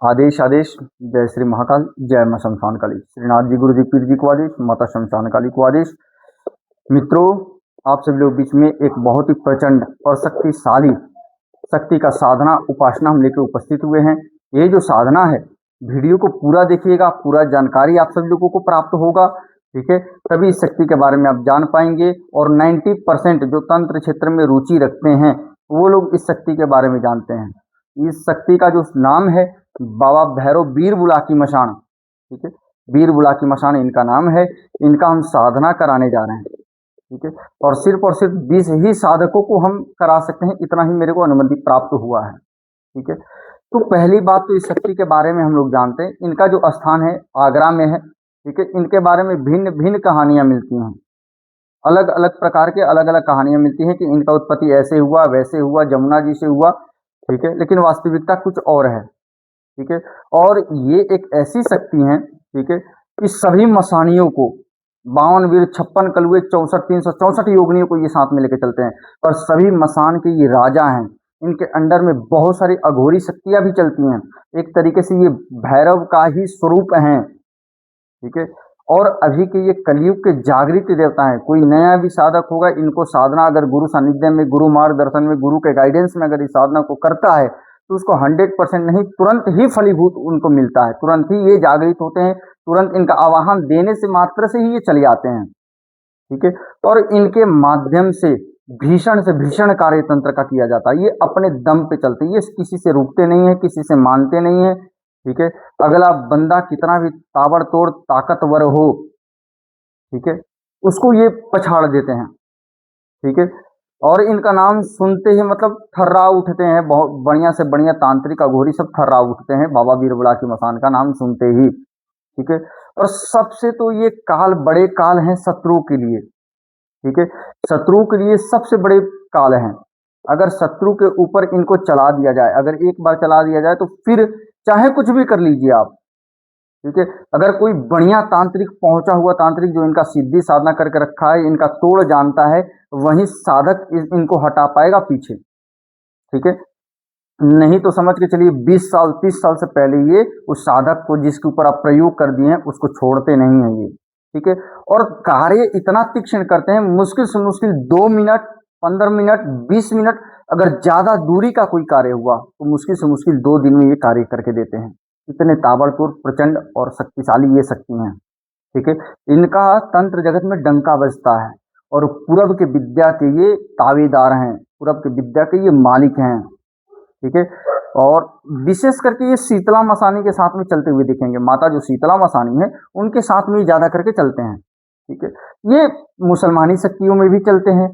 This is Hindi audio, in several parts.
आदेश आदेश। जय श्री महाकाल, जय मां शमशान काली। श्रीनाथ जी, गुरु जी, पीर जी को आदेश, माता शमशान काली को आदेश। मित्रों, आप सभी लोग बीच में एक बहुत ही प्रचंड और शक्तिशाली शक्ति का साधना उपासना हम लेकर उपस्थित हुए हैं। ये जो साधना है, वीडियो को पूरा देखिएगा, पूरा जानकारी आप सभी लोगों को प्राप्त होगा। ठीक है, तभी इस शक्ति के बारे में आप जान पाएंगे। और 90% जो तंत्र क्षेत्र में रुचि रखते हैं वो लोग इस शक्ति के बारे में जानते हैं। इस शक्ति का जो नाम है बाबा भैरव वीर बुलाकी मशान। ठीक है, वीर बुलाकी मशान इनका नाम है। इनका हम साधना कराने जा रहे हैं। ठीक है, और सिर्फ 20 ही साधकों को हम करा सकते हैं, इतना ही मेरे को अनुमति प्राप्त हुआ है। ठीक है, तो पहली बात तो इस शक्ति के बारे में हम लोग जानते हैं। इनका जो स्थान है आगरा में है। ठीक है, इनके बारे में भिन्न भिन्न कहानियां मिलती हैं, अलग अलग प्रकार के अलग अलग कहानियां मिलती हैं कि इनका उत्पत्ति ऐसे हुआ, वैसे हुआ, जमुना जी से हुआ। ठीक है, लेकिन वास्तविकता कुछ और है। ठीक है, और ये एक ऐसी शक्ति है, ठीक है, कि सभी मसानियों को 52 वीर 56 कलुए 64 364 योगिनियों को ये साथ में लेके चलते हैं। और सभी मसान के ये राजा हैं। इनके अंडर में बहुत सारी अघोरी शक्तियां भी चलती हैं। एक तरीके से ये भैरव का ही स्वरूप हैं। ठीक है, और अभी के ये कलयुग के जागृत देवता हैं। कोई नया भी साधक होगा, इनको साधना अगर गुरु सानिध्य में, गुरु मार्गदर्शन में, गुरु के गाइडेंस में अगर इस साधना को करता है तो उसको 100% नहीं, तुरंत ही फलीभूत उनको मिलता है। तुरंत ही ये जागृत होते हैं, तुरंत इनका आवाहन देने से मात्र से ही ये चले आते हैं। ठीक है, और इनके माध्यम से भीषण कार्य तंत्र का किया जाता है। ये अपने दम पे चलते हैं, ये किसी से रुकते नहीं है, किसी से मानते नहीं है। ठीक है, अगला बंदा कितना भी ताबड़तोड़ ताकतवर हो, ठीक है, उसको ये पछाड़ देते हैं। ठीक है, और इनका नाम सुनते ही मतलब थर्रा उठते हैं। बहुत बढ़िया से बढ़िया तांत्रिक अघोरी सब थर्रा उठते हैं बाबा वीर बुलाकी मसान का नाम सुनते ही। ठीक है, और सबसे तो ये काल, बड़े काल हैं शत्रु के लिए। ठीक है, शत्रु के लिए सबसे बड़े काल हैं। अगर शत्रु के ऊपर इनको चला दिया जाए, अगर एक बार चला दिया जाए तो फिर चाहे कुछ भी कर लीजिए आप। ठीक है, अगर कोई बढ़िया तांत्रिक, पहुंचा हुआ तांत्रिक जो इनका सिद्धि साधना करके रखा है, इनका तोड़ जानता है, वही साधक इनको हटा पाएगा पीछे। ठीक है, नहीं तो समझ के चलिए 20 साल 30 साल से पहले ये उस साधक को जिसके ऊपर आप प्रयोग कर दिए हैं उसको छोड़ते नहीं है ये। ठीक है, और कार्य इतना तीक्ष्ण करते हैं, मुश्किल से मुश्किल 2 मिनट, 15 मिनट, 20 मिनट, अगर ज्यादा दूरी का कोई कार्य हुआ तो मुश्किल से मुश्किल 2 दिन में ये कार्य करके देते हैं। इतने ताबड़तोड़ प्रचंड और शक्तिशाली ये शक्ति हैं। ठीक है, इनका तंत्र जगत में डंका बजता है। और पूरब के विद्या के ये तावेदार हैं, पूरब के विद्या के ये मालिक हैं। ठीक है, और विशेष करके ये शीतला मसानी के साथ में चलते हुए दिखेंगे। माता जो शीतला मसानी है उनके साथ में ज्यादा करके चलते हैं। ठीक है, ये मुसलमानी शक्तियों में भी चलते हैं,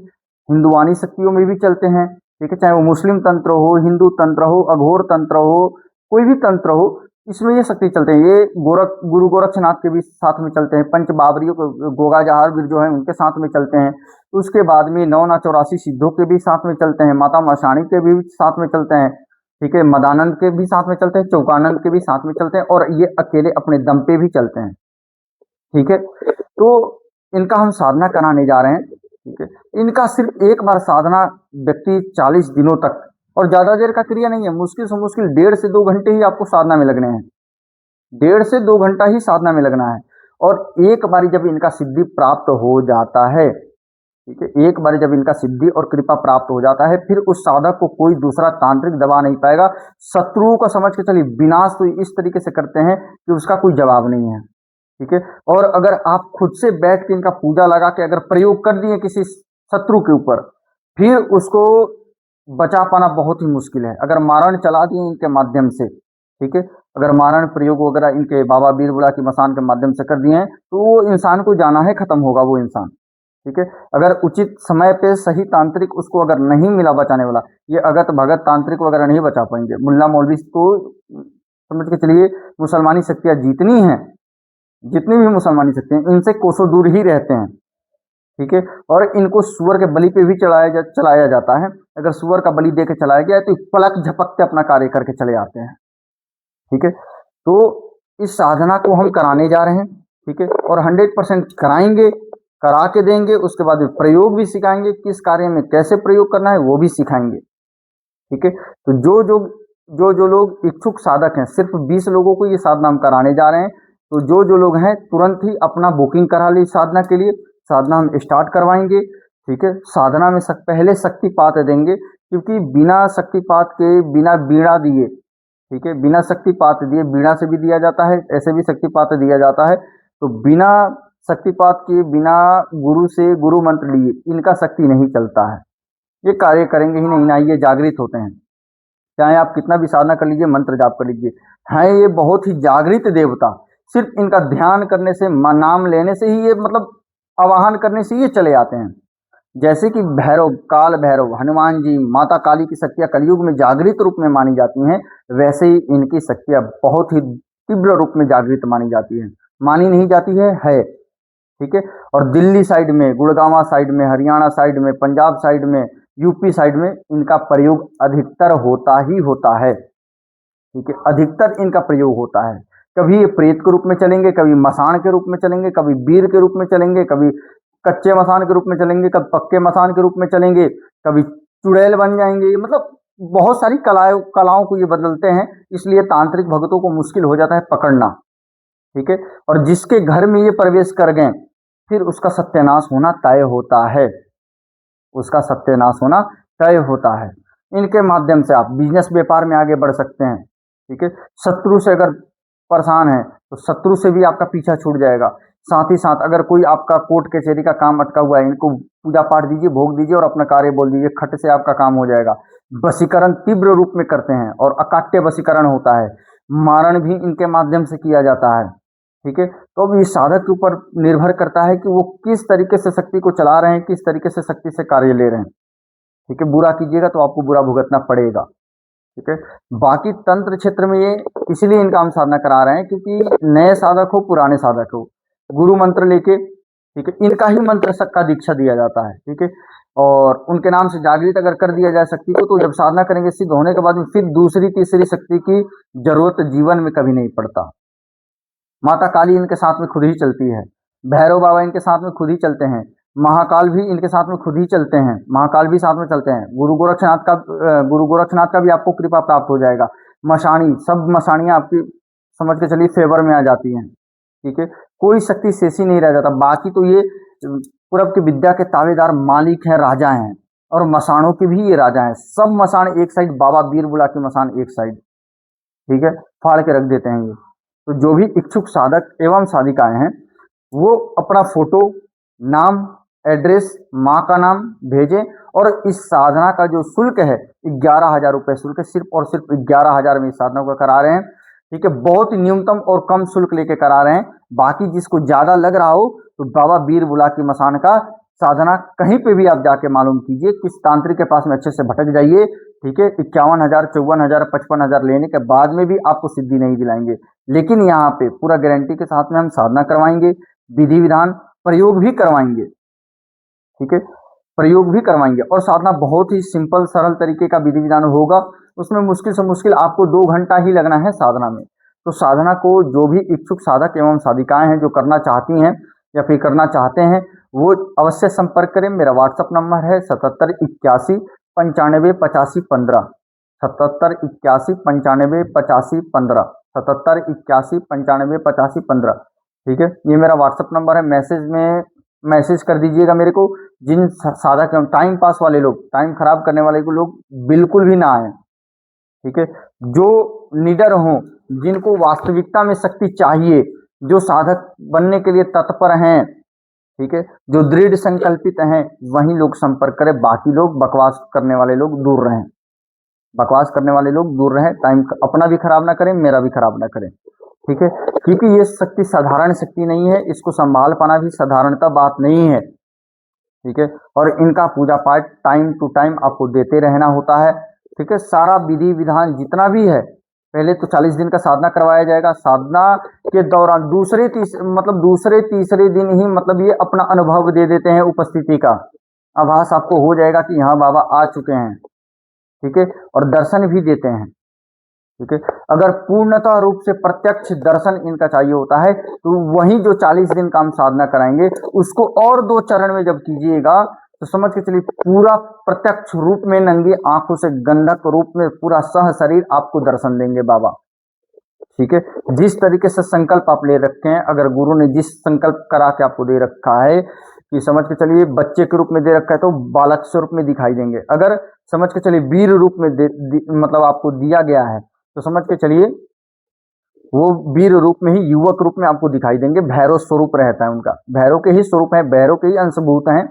हिंदुआनी शक्तियों में भी चलते हैं। ठीक है, चाहे वो मुस्लिम तंत्र हो, हिंदू तंत्र हो, अघोर तंत्र हो, कोई भी तंत्र हो, इसमें ये शक्ति चलते हैं। ये गुरु गोरक्षनाथ के भी साथ में चलते हैं। पंच बाबरियों को, गोगा जहार जो है उनके साथ में चलते हैं। उसके बाद में 984 सिद्धों के भी साथ में चलते हैं, माता मशाणी के भी साथ में चलते हैं। ठीक है, मदानंद के भी साथ में चलते हैं, चौकानंद के भी साथ में चलते हैं, और ये अकेले अपने दम पे भी चलते हैं। ठीक है, तो इनका हम साधना कराने जा रहे हैं। ठीक है, इनका सिर्फ एक बार साधना व्यक्ति 40 दिनों तक, और ज्यादा देर का क्रिया नहीं है, मुश्किल से मुश्किल 1.5 से 2 घंटे ही आपको साधना में लगने हैं। 1.5 से 2 घंटा ही साधना में लगना है। और एक बार जब इनका सिद्धि प्राप्त हो जाता है, ठीक है, एक बार जब इनका सिद्धि और कृपा प्राप्त हो जाता है, फिर उस साधक को कोई दूसरा तांत्रिक दबा नहीं पाएगा। शत्रुओं का समझ के चलिए विनाश तो इस तरीके से करते हैं कि उसका कोई जवाब नहीं है। ठीक है, और अगर आप खुद से बैठ के इनका पूजा लगा के अगर प्रयोग कर दिए किसी शत्रु के ऊपर, फिर उसको बचा पाना बहुत ही मुश्किल है। अगर मारण चला दिए इनके माध्यम से, ठीक है, अगर मारण प्रयोग वगैरह इनके बाबा वीर बुलाकी मसान के माध्यम से कर दिए हैं तो वो इंसान को जाना है, खत्म होगा वो इंसान। ठीक है, अगर उचित समय पे सही तांत्रिक उसको अगर नहीं मिला बचाने वाला, ये अगत भगत तांत्रिक वगैरह नहीं बचा पाएंगे। मुल्ला मौलवी तो समझ के चलिए मुसलमानी शक्तियां जितनी हैं, जितनी भी मुसलमानी शक्तियां, इनसे कोसों दूर ही रहते हैं। ठीक है, और इनको सुअर के बलि पे भी चलाया जाता है। अगर सुअर का बलि दे के चलाया गया है तो पलक झपकते अपना कार्य करके चले आते हैं। ठीक है, तो इस साधना को हम कराने जा रहे हैं। ठीक है, और 100% कराएंगे, करा के देंगे। उसके बाद प्रयोग भी सिखाएंगे, किस कार्य में कैसे प्रयोग करना है वो भी सिखाएंगे। ठीक है, तो जो जो जो लोग इच्छुक साधक हैं, सिर्फ 20 लोगों को ये साधना हम कराने जा रहे हैं। तो जो लोग हैं तुरंत ही अपना बुकिंग करा ली साधना के लिए। साधना हम स्टार्ट करवाएंगे, ठीक है। साधना में पहले शक्तिपात देंगे, क्योंकि बिना शक्तिपात के, बिना बीड़ा दिए, ठीक है, बिना शक्तिपात दिए, बीड़ा से भी दिया जाता है, ऐसे भी शक्तिपात दिया जाता है। तो बिना शक्तिपात के, बिना गुरु से गुरु मंत्र लिए इनका शक्ति नहीं चलता है, ये कार्य करेंगे ही नहीं ना। ये जागृत होते हैं, चाहे आप कितना भी साधना कर लीजिए, मंत्र जाप कर लीजिए, हैं ये बहुत ही जागृत देवता। सिर्फ इनका ध्यान करने से, नाम लेने से ही ये, मतलब आवाहन करने से ये चले आते हैं। जैसे कि भैरव, काल भैरव, हनुमान जी, माता काली की शक्तियाँ कलयुग में जागृत रूप में मानी जाती हैं, वैसे ही इनकी शक्तियाँ बहुत ही तीव्र रूप में जागृत मानी जाती हैं। मानी नहीं जाती है, ठीक है। और दिल्ली साइड में, गुड़गांव साइड में, हरियाणा साइड में, पंजाब साइड में, यूपी साइड में इनका प्रयोग अधिकतर होता ही होता है, ठीक है। अधिकतर इनका प्रयोग होता है। कभी ये प्रेत के रूप में चलेंगे, कभी मसान के रूप में चलेंगे, कभी वीर के रूप में चलेंगे, कभी कच्चे मसान के रूप में चलेंगे, कभी पक्के मसान के रूप में चलेंगे, कभी चुड़ैल बन जाएंगे। मतलब बहुत सारी कलाओं को ये बदलते हैं, इसलिए तांत्रिक भक्तों को मुश्किल हो जाता है पकड़ना, ठीक है। और जिसके घर में ये प्रवेश कर गए, फिर उसका सत्यानाश होना तय होता है, उसका सत्यानाश होना तय होता है। इनके माध्यम से आप बिजनेस व्यापार में आगे बढ़ सकते हैं, ठीक है। शत्रु से अगर परेशान है तो शत्रु से भी आपका पीछा छूट जाएगा। साथ ही साथ अगर कोई आपका कोर्ट कचहरी का काम अटका हुआ है, इनको पूजा पाठ दीजिए, भोग दीजिए और अपना कार्य बोल दीजिए, खट से आपका काम हो जाएगा। वशीकरण तीव्र रूप में करते हैं और अकाट्य वशीकरण होता है। मारण भी इनके माध्यम से किया जाता है, ठीक है। तो अब ये साधक के ऊपर निर्भर करता है कि वो किस तरीके से शक्ति को चला रहे हैं, किस तरीके से शक्ति से कार्य ले रहे हैं, ठीक है। बुरा कीजिएगा तो आपको बुरा भुगतना पड़ेगा, ठीक है। बाकी तंत्र क्षेत्र में ये इसलिए इनका हम साधना करा रहे हैं, क्योंकि नए साधक हो, पुराने साधक हो, गुरु मंत्र लेके, ठीक है, इनका ही मंत्र का दीक्षा दिया जाता है, ठीक है। और उनके नाम से जागृत अगर कर दिया जाए शक्ति को, तो जब साधना करेंगे सिद्ध होने के बाद में फिर दूसरी तीसरी शक्ति की जरूरत जीवन में कभी नहीं पड़ता। माता काली इनके साथ में खुद ही चलती है, भैरव बाबा इनके साथ में खुद ही चलते हैं, महाकाल भी इनके साथ में खुद ही चलते हैं, महाकाल भी साथ में चलते हैं। गुरु गोरक्षनाथ का भी आपको कृपा प्राप्त हो जाएगा। मशाणी, सब मशानियाँ आपकी समझ के चलिए फेवर में आ जाती हैं, ठीक है। कोई शक्ति शेषी नहीं रह जाता। बाकी तो ये पूरब की विद्या के तावेदार मालिक हैं, राजा हैं, और मसाणों के भी ये राजा हैं। सब मसान एक साइड, बाबा बीरबुला की मसान एक साइड, ठीक है, फाड़ के रख देते हैं ये। तो जो भी इच्छुक साधक एवं साधिकाएं हैं, वो अपना फोटो, नाम, एड्रेस, माँ का नाम भेजें। और इस साधना का जो शुल्क है 11,000 रुपये शुल्क है, सिर्फ और सिर्फ 11,000 में इस साधना को करा रहे हैं, ठीक है। बहुत ही न्यूनतम और कम शुल्क लेके करा रहे हैं। बाकी जिसको ज्यादा लग रहा हो तो बाबा बीरबुला की मसान का साधना कहीं पे भी आप जाके मालूम कीजिए, किस तांत्रिक के पास में अच्छे से भटक जाइए, ठीक है। 51,000, 54,000, 55,000 लेने के बाद में भी आपको सिद्धि नहीं दिलाएंगे, लेकिन यहाँ पे पूरा गारंटी के साथ में हम साधना करवाएंगे, विधि विधान प्रयोग भी करवाएंगे, ठीक है, प्रयोग भी करवाएंगे। और साधना बहुत ही सिंपल सरल तरीके का विधि विधान होगा, उसमें मुश्किल से मुश्किल आपको 2 घंटा ही लगना है साधना में। तो साधना को जो भी इच्छुक साधक एवं साधिकाएं हैं, जो करना चाहती हैं या फिर करना चाहते हैं, वो अवश्य संपर्क करें। मेरा व्हाट्सअप नंबर है 7781958515, 7781958515, 7781958515, ठीक है। ये मेरा व्हाट्सअप नंबर है। मैसेज कर दीजिएगा मेरे को। जिन साधक टाइम पास वाले लोग, टाइम खराब करने वाले को लोग बिल्कुल भी ना आए, ठीक है। जो निडर हों, जिनको वास्तविकता में शक्ति चाहिए, जो साधक बनने के लिए तत्पर हैं, ठीक है, जो दृढ़ संकल्पित हैं, वही लोग संपर्क करें। बाकी लोग, बकवास करने वाले लोग दूर रहें, बकवास करने वाले लोग दूर रहें। टाइम अपना भी खराब ना करें, मेरा भी खराब ना करें, ठीक है। क्योंकि ये शक्ति साधारण शक्ति नहीं है, इसको संभाल पाना भी साधारणता बात नहीं है, ठीक है। और इनका पूजा पाठ टाइम टू टाइम आपको देते रहना होता है, ठीक है। सारा विधि विधान जितना भी है, पहले तो 40 दिन का साधना करवाया जाएगा। साधना के दौरान दूसरे तीसरे दिन ही मतलब ये अपना अनुभव दे देते हैं, उपस्थिति का आभास आपको हो जाएगा कि यहाँ बाबा आ चुके हैं, ठीक है। और दर्शन भी देते हैं, ठीक है। अगर पूर्णतः रूप से प्रत्यक्ष दर्शन इनका चाहिए होता है, तो वही जो 40 दिन का हम साधना कराएंगे, उसको और 2 चरण में जब कीजिएगा, तो तो समझ के चलिए पूरा प्रत्यक्ष रूप में नंगी आंखों से गंधक रूप में पूरा सह शरीर आपको दर्शन देंगे बाबा। ठीक है, जिस तरीके से संकल्प आप ले रखे हैं, अगर गुरु ने जिस संकल्प करा के आपको दे रखा है कि समझ के चलिए बच्चे के रूप में दे रखा है तो बालक स्वरूप में दिखाई देंगे। अगर समझ के चलिए वीर रूप में मतलब आपको दिया गया है तो समझ के चलिए वो वीर रूप में ही युवक रूप में आपको दिखाई देंगे। भैरव स्वरूप रहता है उनका, भैरव के ही स्वरूप है, भैरव के ही अंशभूत हैं।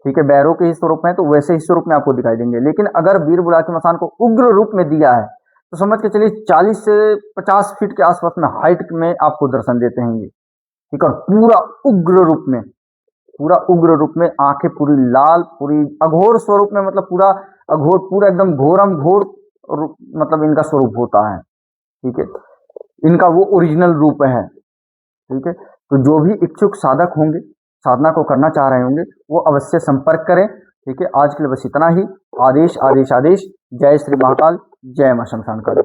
ठीक है, भैरव के ही स्वरूप है तो वैसे ही स्वरूप में आपको दिखाई देंगे। लेकिन अगर वीर बुलाकी मसान को उग्र रूप में दिया है तो समझ के चलिए 40 से 50 फीट के आसपास में हाइट में आपको दर्शन देते हैं ये। ठीक है, पूरा उग्र रूप में, पूरा उग्र रूप में, आंखें पूरी लाल, पूरी अघोर स्वरूप में, मतलब पूरा अघोर, पूरा एकदम घोरम घोर मतलब इनका स्वरूप होता है। ठीक है, इनका वो ओरिजिनल रूप है। ठीक है, तो जो भी इच्छुक साधक होंगे, साधना को करना चाह रहे होंगे, वो अवश्य संपर्क करें। ठीक है, आज के लिए बस इतना ही। आदेश आदेश आदेश। जय श्री महाकाल, जय मां शमशान काली।